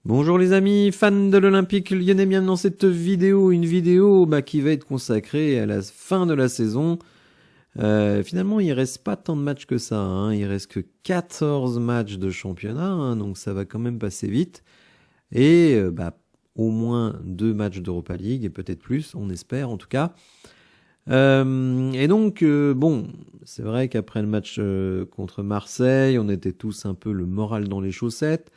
Bonjour les amis, fans de l'Olympique Lyonnais, bienvenue dans cette vidéo, une vidéo qui va être consacrée à la fin de la saison. Finalement, il reste pas tant de matchs que ça, hein. Il reste que 14 matchs de championnat, hein, donc ça va quand même passer vite. Et au moins 2 matchs d'Europa League, et peut-être plus, on espère en tout cas. Et donc, c'est vrai qu'après le match contre Marseille, on était tous un peu le moral dans les chaussettes.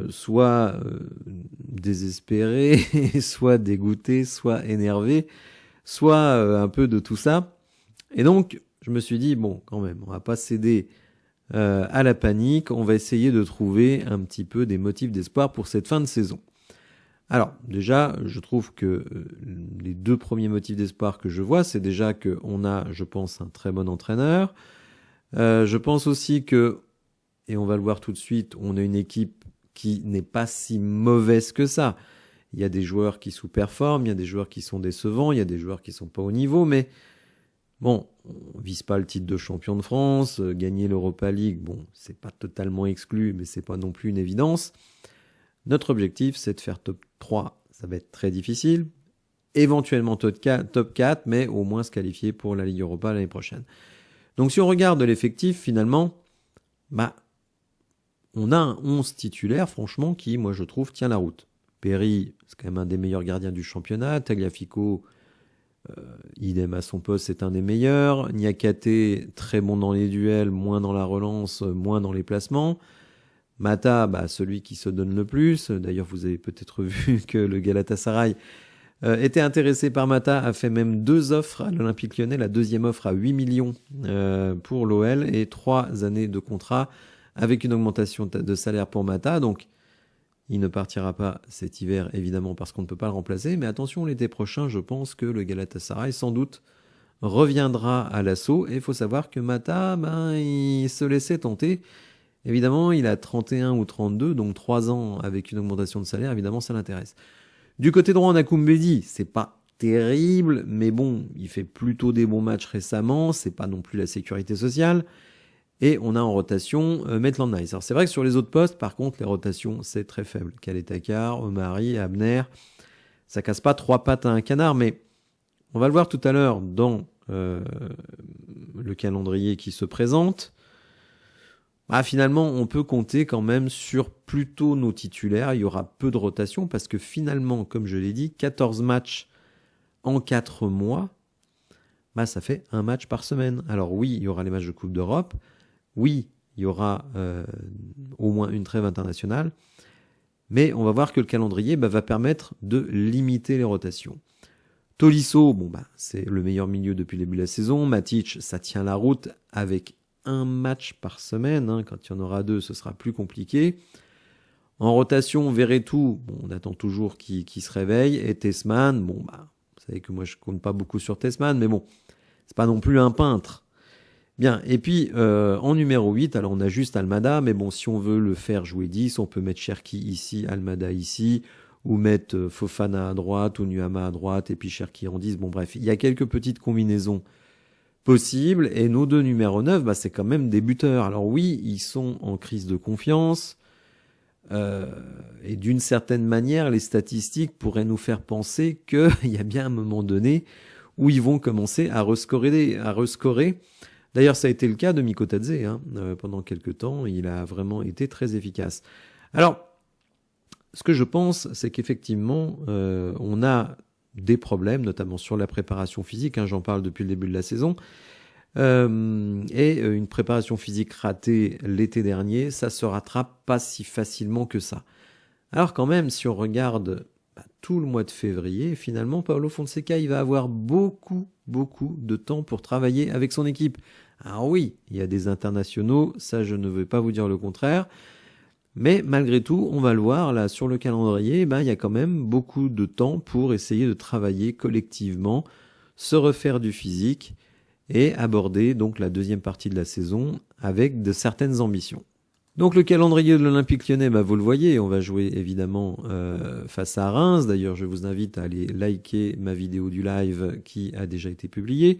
Soit désespéré, soit dégoûté, soit énervé, soit un peu de tout ça. Et donc, je me suis dit, bon, quand même, on va pas céder à la panique, on va essayer de trouver un petit peu des motifs d'espoir pour cette fin de saison. Alors, déjà, je trouve que les 2 premiers motifs d'espoir que je vois, c'est déjà qu'on a, je pense, un très bon entraîneur. Je pense aussi que, et on va le voir tout de suite, on a une équipe qui n'est pas si mauvaise que ça. Il y a des joueurs qui sous-performent, il y a des joueurs qui sont décevants, il y a des joueurs qui sont pas au niveau, mais bon, on vise pas le titre de champion de France, gagner l'Europa League, bon, c'est pas totalement exclu, mais c'est pas non plus une évidence. Notre objectif, c'est de faire top 3, ça va être très difficile, éventuellement top 4, mais au moins se qualifier pour la Ligue Europa l'année prochaine. Donc si on regarde l'effectif, finalement, on a un 11 titulaire, franchement, qui, moi, je trouve, tient la route. Perry, c'est quand même un des meilleurs gardiens du championnat. Tagliafico, idem à son poste, c'est un des meilleurs. Niakate, très bon dans les duels, moins dans la relance, moins dans les placements. Mata, celui qui se donne le plus. D'ailleurs, vous avez peut-être vu que le Galatasaray était intéressé par Mata, a fait même 2 offres à l'Olympique Lyonnais. La deuxième offre à 8 millions pour l'OL et 3 années de contrat avec une augmentation de salaire pour Mata. Donc, il ne partira pas cet hiver, évidemment, parce qu'on ne peut pas le remplacer. Mais attention, l'été prochain, je pense que le Galatasaray, sans doute, reviendra à l'assaut. Et il faut savoir que Mata, il se laissait tenter. Évidemment, il a 31 ou 32, donc 3 ans avec une augmentation de salaire. Évidemment, ça l'intéresse. Du côté droit, on a Koumbedi. C'est pas terrible, mais bon, il fait plutôt des bons matchs récemment. C'est pas non plus la sécurité sociale. Et on a en rotation Maitland-Niles. Alors c'est vrai que sur les autres postes, par contre, les rotations, c'est très faible. Kaletakar, Omari, Abner, ça casse pas 3 pattes à un canard, mais on va le voir tout à l'heure dans le calendrier qui se présente. Finalement, on peut compter quand même sur plutôt nos titulaires. Il y aura peu de rotation parce que finalement, comme je l'ai dit, 14 matchs en 4 mois, ça fait 1 match par semaine. Alors oui, il y aura les matchs de Coupe d'Europe. Oui, il y aura au moins une trêve internationale, mais on va voir que le calendrier va permettre de limiter les rotations. Tolisso, c'est le meilleur milieu depuis le début de la saison. Matic, ça tient la route avec 1 match par semaine. Hein. Quand il y en aura 2, ce sera plus compliqué. En rotation, Verretou, on attend toujours qu'il se réveille. Et Tessman, vous savez que moi je compte pas beaucoup sur Tessman, mais bon, c'est pas non plus un peintre. Bien, et puis en numéro 8, alors on a juste Almada, mais bon, si on veut le faire jouer 10, on peut mettre Cherki ici, Almada ici, ou mettre Fofana à droite, ou Nuama à droite, et puis Cherki en 10. Bon bref, il y a quelques petites combinaisons possibles, et nos 2 numéros 9, c'est quand même des buteurs. Alors oui, ils sont en crise de confiance, et d'une certaine manière, les statistiques pourraient nous faire penser qu'il y a bien un moment donné où ils vont commencer à rescorer. D'ailleurs, ça a été le cas de Mikotadze. Pendant quelques temps, il a vraiment été très efficace. Alors, ce que je pense, c'est qu'effectivement, on a des problèmes, notamment sur la préparation physique. J'en parle depuis le début de la saison. Et une préparation physique ratée l'été dernier, ça se rattrape pas si facilement que ça. Alors quand même, si on regarde tout le mois de février, finalement, Paulo Fonseca, il va avoir beaucoup de temps pour travailler avec son équipe. Alors oui, il y a des internationaux, ça je ne veux pas vous dire le contraire, mais malgré tout, on va le voir, là, sur le calendrier, il y a quand même beaucoup de temps pour essayer de travailler collectivement, se refaire du physique et aborder donc la deuxième partie de la saison avec de certaines ambitions. Donc le calendrier de l'Olympique Lyonnais, vous le voyez, on va jouer évidemment face à Reims. D'ailleurs, je vous invite à aller liker ma vidéo du live qui a déjà été publiée.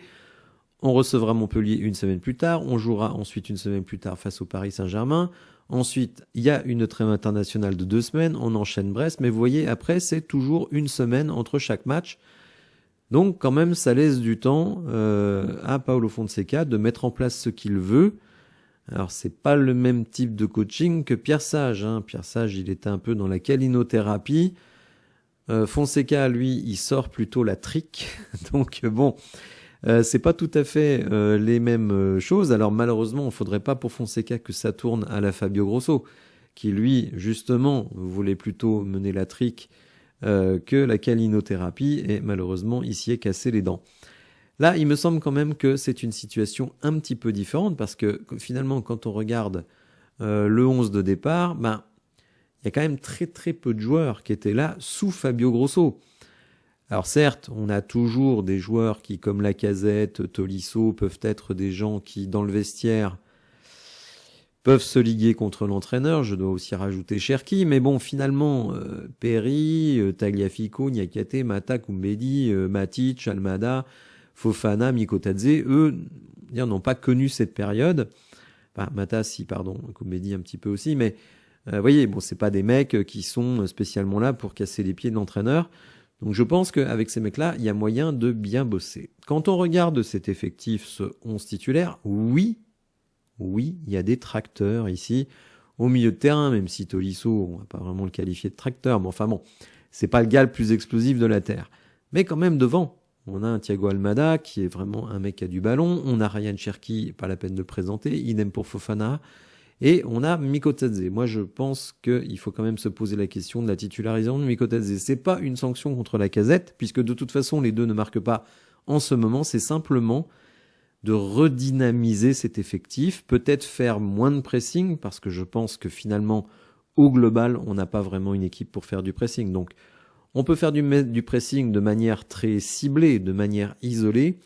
On recevra Montpellier une semaine plus tard. On jouera ensuite une semaine plus tard face au Paris Saint-Germain. Ensuite, il y a une trêve internationale de 2 semaines, on enchaîne Brest, mais vous voyez, après, c'est toujours une semaine entre chaque match. Donc, quand même, ça laisse du temps à Paulo Fonseca de mettre en place ce qu'il veut. Alors, c'est pas le même type de coaching que Pierre Sage. Pierre Sage, il était un peu dans la calinothérapie. Fonseca, lui, il sort plutôt la trique. Donc, bon, c'est pas tout à fait les mêmes choses. Alors, malheureusement, il faudrait pas pour Fonseca que ça tourne à la Fabio Grosso, qui, lui, justement, voulait plutôt mener la trique que la calinothérapie, et malheureusement, il s'y est cassé les dents. Là, il me semble quand même que c'est une situation un petit peu différente, parce que finalement, quand on regarde le 11 de départ, il y a quand même très très peu de joueurs qui étaient là sous Fabio Grosso. Alors certes, on a toujours des joueurs qui, comme Lacazette, Tolisso, peuvent être des gens qui, dans le vestiaire, peuvent se liguer contre l'entraîneur. Je dois aussi rajouter Cherki, mais bon, finalement, Perry, Tagliafico, Niakate, Mata, Koumbedi, Matic, Almada, Fofana, Mikotadze, eux, n'ont pas connu cette période. Enfin, Mata, si, pardon, Koumbedi un petit peu aussi, mais vous voyez, bon, c'est pas des mecs qui sont spécialement là pour casser les pieds de l'entraîneur. Donc je pense qu'avec ces mecs-là, il y a moyen de bien bosser. Quand on regarde cet effectif, ce 11 titulaire, oui, il y a des tracteurs ici au milieu de terrain, même si Tolisso, on va pas vraiment le qualifier de tracteur, mais enfin bon, c'est pas le gars le plus explosif de la Terre. Mais quand même devant, on a un Thiago Almada qui est vraiment un mec qui a du ballon, on a Ryan Cherki, pas la peine de le présenter, idem pour Fofana, et on a Mikotadze. Moi, je pense qu'il faut quand même se poser la question de la titularisation de Mikotadze. C'est pas une sanction contre Lacazette, puisque de toute façon, les deux ne marquent pas en ce moment. C'est simplement de redynamiser cet effectif, peut-être faire moins de pressing, parce que je pense que finalement, au global, on n'a pas vraiment une équipe pour faire du pressing. Donc, on peut faire du pressing de manière très ciblée, de manière isolée,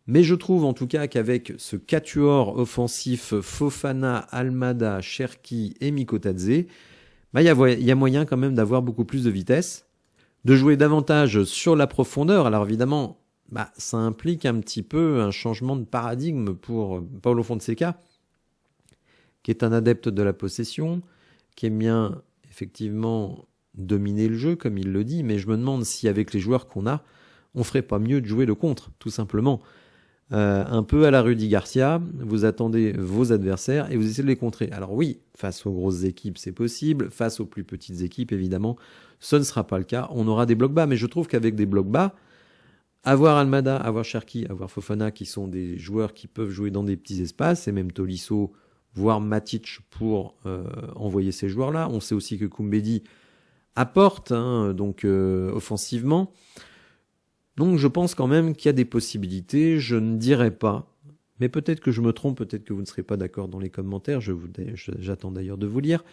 mais je trouve en tout cas qu'avec ce quatuor offensif Fofana, Almada, Cherki et Mikotadze, il y a moyen quand même d'avoir beaucoup plus de vitesse, de jouer davantage sur la profondeur. Alors évidemment, ça implique un petit peu un changement de paradigme pour Paulo Fonseca, qui est un adepte de la possession, qui aime bien effectivement dominer le jeu, comme il le dit, mais je me demande si avec les joueurs qu'on a, on ferait pas mieux de jouer le contre, tout simplement. Un peu à la Rudy Garcia, vous attendez vos adversaires et vous essayez de les contrer. Alors oui, face aux grosses équipes, c'est possible. Face aux plus petites équipes, évidemment, ce ne sera pas le cas. On aura des blocs bas, mais je trouve qu'avec des blocs bas, avoir Almada, avoir Cherki, avoir Fofana, qui sont des joueurs qui peuvent jouer dans des petits espaces, et même Tolisso, voire Matic pour envoyer ces joueurs-là. On sait aussi que Koumbedi apporte, donc offensivement. Donc je pense quand même qu'il y a des possibilités, je ne dirais pas, mais peut-être que je me trompe, peut-être que vous ne serez pas d'accord dans les commentaires, j'attends d'ailleurs de vous lire,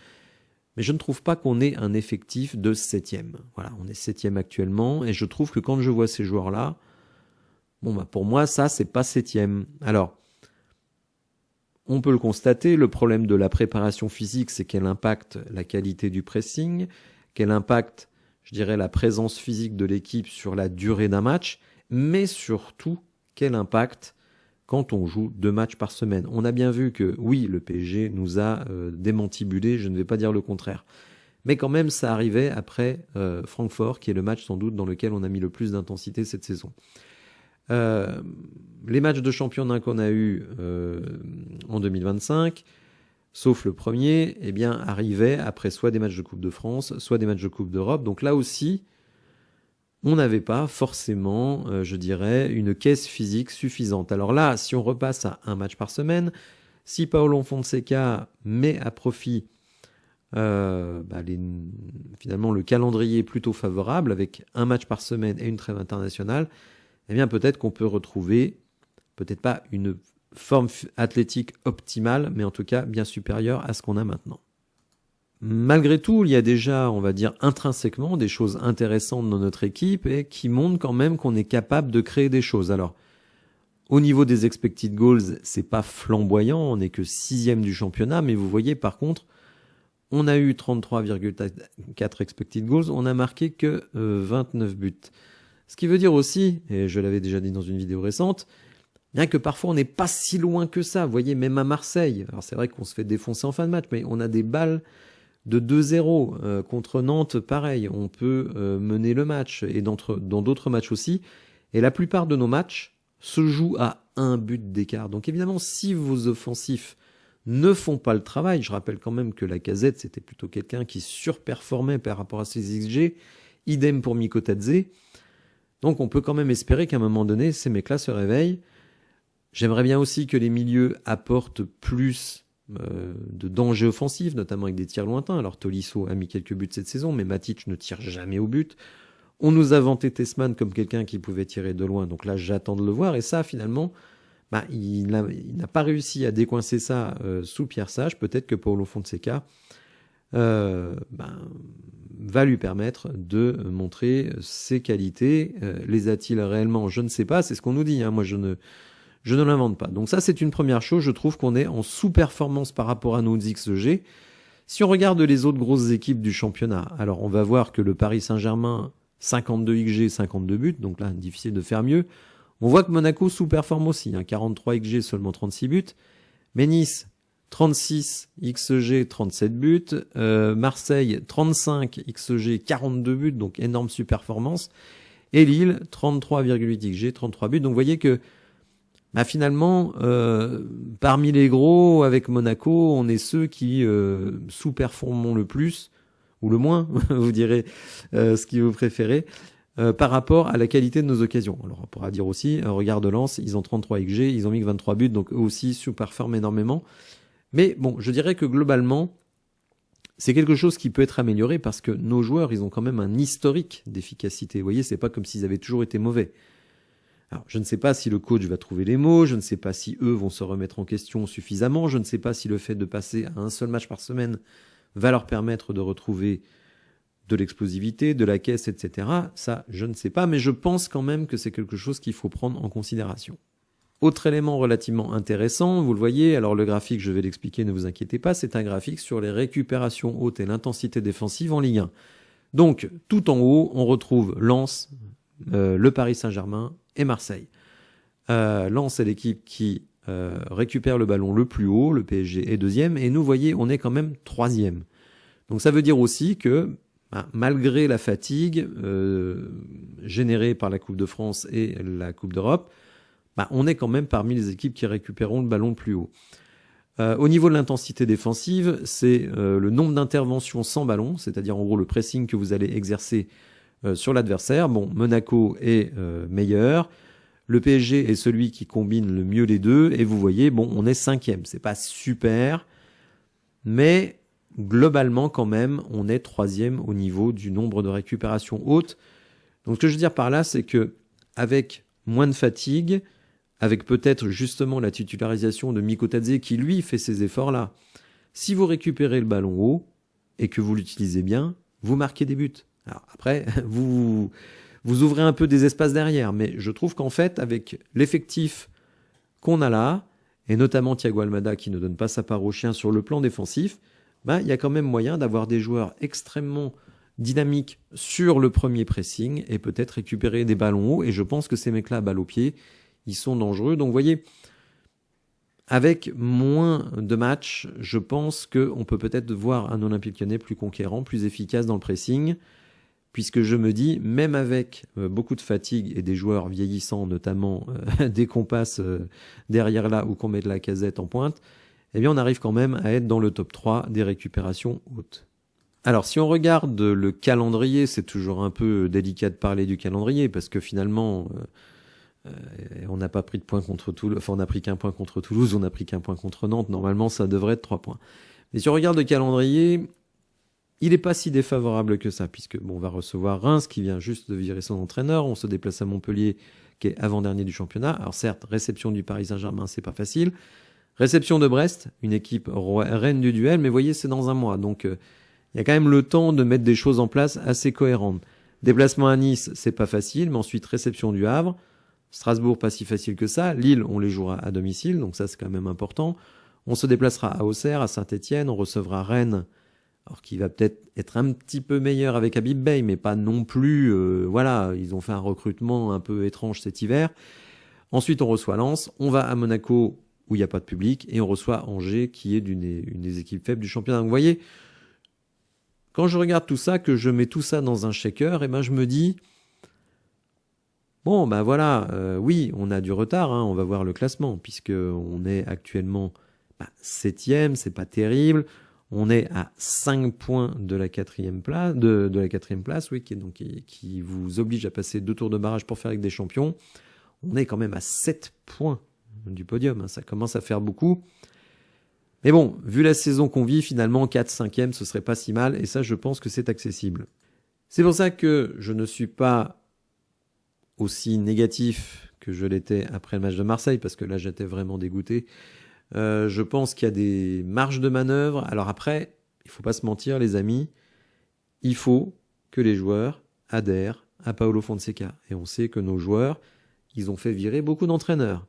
mais je ne trouve pas qu'on ait un effectif de 7e. Voilà, on est 7e actuellement, et je trouve que quand je vois ces joueurs-là, pour moi, ça, c'est pas 7e. Alors, on peut le constater, le problème de la préparation physique, c'est qu'elle impacte la qualité du pressing, qu'elle impacte, je dirais, la présence physique de l'équipe sur la durée d'un match, mais surtout, quel impact quand on joue 2 matchs par semaine. On a bien vu que, oui, le PSG nous a démantibulé, je ne vais pas dire le contraire. Mais quand même, ça arrivait après Francfort, qui est le match sans doute dans lequel on a mis le plus d'intensité cette saison. Les matchs de championnat qu'on a eus en 2025, sauf le premier, arrivaient après soit des matchs de Coupe de France, soit des matchs de Coupe d'Europe. Donc là aussi, on n'avait pas forcément, je dirais, une caisse physique suffisante. Alors là, si on repasse à un match par semaine, si Paulo Fonseca met à profit finalement le calendrier plutôt favorable, avec un match par semaine et une trêve internationale, peut-être qu'on peut retrouver, peut-être pas une forme athlétique optimale, mais en tout cas bien supérieure à ce qu'on a maintenant. Malgré tout, il y a déjà, on va dire, intrinsèquement des choses intéressantes dans notre équipe et qui montrent quand même qu'on est capable de créer des choses. Alors, au niveau des expected goals, c'est pas flamboyant, on n'est que 6e du championnat, mais vous voyez par contre, on a eu 33,4 expected goals, on n'a marqué que 29 buts. Ce qui veut dire aussi, et je l'avais déjà dit dans une vidéo récente, Bien que parfois on n'est pas si loin que ça, vous voyez, même à Marseille. Alors c'est vrai qu'on se fait défoncer en fin de match, mais on a des balles de 2-0 contre Nantes, pareil, on peut mener le match, et dans d'autres matchs aussi. Et la plupart de nos matchs se jouent à un but d'écart. Donc évidemment, si vos offensifs ne font pas le travail, je rappelle quand même que Lacazette, c'était plutôt quelqu'un qui surperformait par rapport à ses XG, idem pour Mikotadze. Donc on peut quand même espérer qu'à un moment donné, ces mecs-là se réveillent. J'aimerais bien aussi que les milieux apportent plus de danger offensif, notamment avec des tirs lointains. Alors Tolisso a mis quelques buts cette saison, mais Matic ne tire jamais au but. On nous a vanté Tessman comme quelqu'un qui pouvait tirer de loin, donc là j'attends de le voir. Et ça finalement, il n'a pas réussi à décoincer ça sous Pierre Sage. Peut-être que Paulo Fonseca va lui permettre de montrer ses qualités. Les a-t-il réellement? Je ne sais pas, c'est ce qu'on nous dit. Moi je ne l'invente pas. Donc ça, c'est une première chose. Je trouve qu'on est en sous-performance par rapport à nos XG. Si on regarde les autres grosses équipes du championnat, alors on va voir que le Paris Saint-Germain, 52 XG, 52 buts. Donc là, difficile de faire mieux. On voit que Monaco sous-performe aussi. 43 XG, seulement 36 buts. Mais Nice, 36 XG, 37 buts. Marseille, 35 XG, 42 buts. Donc énorme sous-performance. Et Lille, 33,8 XG, 33 buts. Donc vous voyez que finalement, parmi les gros, avec Monaco, on est ceux qui sous-performons le plus, ou le moins, vous direz ce que vous préférez, par rapport à la qualité de nos occasions. Alors on pourra dire aussi, regarde Lens, ils ont 33 XG, ils ont mis que 23 buts, donc eux aussi sous-performent énormément. Mais bon, je dirais que globalement, c'est quelque chose qui peut être amélioré parce que nos joueurs, ils ont quand même un historique d'efficacité. Vous voyez, c'est pas comme s'ils avaient toujours été mauvais. Alors, je ne sais pas si le coach va trouver les mots, je ne sais pas si eux vont se remettre en question suffisamment, je ne sais pas si le fait de passer à un seul match par semaine va leur permettre de retrouver de l'explosivité, de la caisse, etc. Ça, je ne sais pas, mais je pense quand même que c'est quelque chose qu'il faut prendre en considération. Autre élément relativement intéressant, vous le voyez, alors le graphique, je vais l'expliquer, ne vous inquiétez pas, c'est un graphique sur les récupérations hautes et l'intensité défensive en Ligue 1. Donc, tout en haut, on retrouve Lens, le Paris Saint-Germain et Marseille. Lens est l'équipe qui récupère le ballon le plus haut, le PSG est deuxième, et nous, voyez, on est quand même troisième. Donc ça veut dire aussi que, malgré la fatigue générée par la Coupe de France et la Coupe d'Europe, on est quand même parmi les équipes qui récupéreront le ballon le plus haut. Au niveau de l'intensité défensive, c'est le nombre d'interventions sans ballon, c'est-à-dire en gros le pressing que vous allez exercer sur l'adversaire. Bon, Monaco est meilleur. Le PSG est celui qui combine le mieux les deux. Et vous voyez, bon, on est cinquième. C'est pas super, mais globalement, quand même, on est troisième au niveau du nombre de récupérations hautes. Donc, ce que je veux dire par là, c'est que avec moins de fatigue, avec peut-être justement la titularisation de Mikotadze qui, lui, fait ces efforts-là, si vous récupérez le ballon haut et que vous l'utilisez bien, vous marquez des buts. Alors après, vous ouvrez un peu des espaces derrière, mais je trouve qu'en fait, avec l'effectif qu'on a là, et notamment Thiago Almada qui ne donne pas sa part au chien sur le plan défensif, il y a quand même moyen d'avoir des joueurs extrêmement dynamiques sur le premier pressing et peut-être récupérer des ballons hauts. Et je pense que ces mecs-là, à balle au pied, ils sont dangereux. Donc vous voyez, avec moins de matchs, je pense qu'on peut peut-être voir un Olympique Lyonnais plus conquérant, plus efficace dans le pressing, puisque je me dis, même avec beaucoup de fatigue et des joueurs vieillissants, notamment dès qu'on passe derrière là ou qu'on met de Lacazette en pointe, eh bien on arrive quand même à être dans le top 3 des récupérations hautes. Alors si on regarde le calendrier, c'est toujours un peu délicat de parler du calendrier, parce que finalement, on n'a pas pris de points contre Toulouse, enfin on n'a pris qu'un point contre Toulouse, on n'a pris qu'un point contre Nantes, normalement ça devrait être 3 points. Mais si on regarde le calendrier, il n'est pas si défavorable que ça, puisque on va recevoir Reims qui vient juste de virer son entraîneur, on se déplace à Montpellier qui est avant-dernier du championnat. Alors certes, réception du Paris Saint-Germain, c'est pas facile. Réception de Brest, une équipe reine du duel, mais voyez, c'est dans un mois, donc il y a quand même le temps de mettre des choses en place assez cohérentes. Déplacement à Nice, c'est pas facile, mais ensuite réception du Havre. Strasbourg, pas si facile que ça. Lille, on les jouera à domicile, donc ça c'est quand même important. On se déplacera à Auxerre, à Saint-Etienne, on recevra Rennes, alors qui va peut-être être un petit peu meilleur avec Habib Beye, mais pas non plus, voilà, ils ont fait un recrutement un peu étrange cet hiver. Ensuite, on reçoit Lens, on va à Monaco où il n'y a pas de public, et on reçoit Angers qui est une des équipes faibles du championnat. Donc, vous voyez, quand je regarde tout ça, que je mets tout ça dans un shaker, et ben je me dis, bon, ben voilà, oui, on a du retard, hein, on va voir le classement, puisqu'on est actuellement 7e, c'est pas terrible. On est à 5 points de la 4e place, de la 4e place, oui, qui vous oblige à passer 2 tours de barrage pour faire avec des champions. On est quand même à 7 points du podium, hein, ça commence à faire beaucoup. Mais bon, vu la saison qu'on vit, finalement, 4-5e, ce serait pas si mal, et ça, je pense que c'est accessible. C'est pour ça que je ne suis pas aussi négatif que je l'étais après le match de Marseille, parce que là, j'étais vraiment dégoûté. Je pense qu'il y a des marges de manœuvre. Alors après, il ne faut pas se mentir, les amis, il faut que les joueurs adhèrent à Paulo Fonseca. Et on sait que nos joueurs, ils ont fait virer beaucoup d'entraîneurs.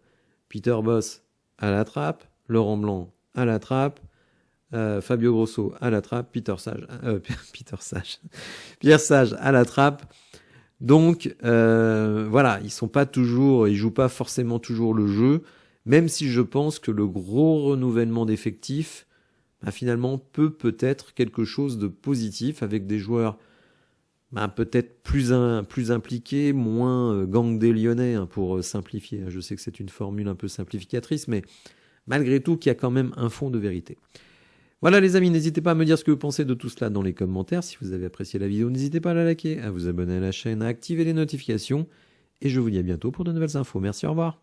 Peter Bosz à la trappe, Laurent Blanc à la trappe, Fabio Grosso à la trappe, Pierre Sage à la trappe. Donc voilà, ils jouent pas forcément toujours le jeu. Même si je pense que le gros renouvellement d'effectifs, finalement, peut-être quelque chose de positif avec des joueurs peut-être plus impliqués, moins gang des Lyonnais, hein, pour simplifier. Je sais que c'est une formule un peu simplificatrice, mais malgré tout, qu'il y a quand même un fond de vérité. Voilà les amis, n'hésitez pas à me dire ce que vous pensez de tout cela dans les commentaires. Si vous avez apprécié la vidéo, n'hésitez pas à la liker, à vous abonner à la chaîne, à activer les notifications. Et je vous dis à bientôt pour de nouvelles infos. Merci, au revoir.